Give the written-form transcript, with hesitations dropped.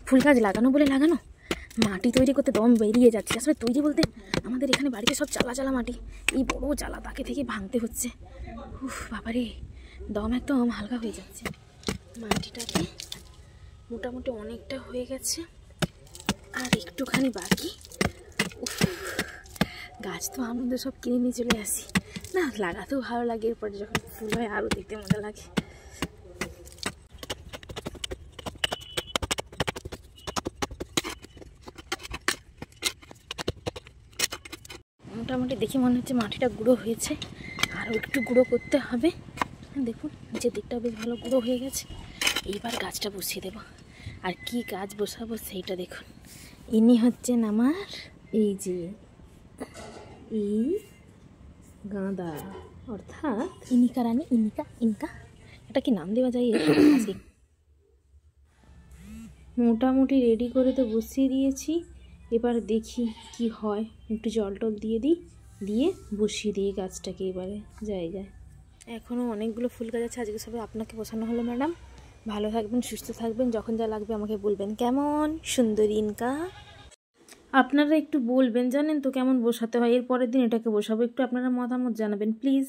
ফুল গাছ লাগানো বলে লাগানো, মাটি তৈরি করতে দম বেরিয়ে যাচ্ছে। আসলে তৈরি বলতে আমাদের এখানে বাড়িতে সব চালা চালা মাটি, এই বড় চালা তাকে থেকে ভাঙতে হচ্ছে। উফ বাবারে, দম একদম হালকা হয়ে যাচ্ছে। মাটিটাকে মোটামুটি অনেকটা হয়ে গেছে, আর একটুখানি বাকি। উফ, গাছ তো আমাদের সব কিনে নিয়ে চলে আসি না, লাগাতেও ভালো লাগে, এরপরে যখন ফুল হয় আরও দেখতে মজা লাগে। মোটামুটি দেখে মনে হচ্ছে মাটিটা গুঁড়ো হয়েছে, আরও একটু গুঁড়ো করতে হবে। দেখুন নিচের দিকটা বেশ ভালো গুঁড়ো হয়ে গেছে। এইবার গাছটা বসিয়ে দেব, আর কি গাছ বসাবো সেইটা দেখুন। ইনি হচ্ছেন আমার এই যে এই গাঁদা, অর্থাৎ ইনিকা রানী, ইনকা এটা কি নাম দেওয়া যায় আজকে। মোটামুটি রেডি করে তো বসিয়ে দিয়েছি, এবার দেখি কি হয়। একটু জল টল দিয়ে দিই, দিয়ে বসিয়ে দিই গাছটাকে এবারে জায়গায়। এখনও অনেকগুলো ফুল গাছ আছে, আজকে সবাই আপনাকে বসানো হলো। ম্যাডাম ভালো থাকবেন, সুস্থ থাকবেন, যখন যা লাগবে আমাকে বলবেন। কেমন সুন্দরী ইনকা, আপনারা একটু বলবেন, জানেন তো কেমন বসাতে হয়। এর পরের দিন এটাকে বসাবো, একটু আপনারা মতামত জানাবেন প্লিজ।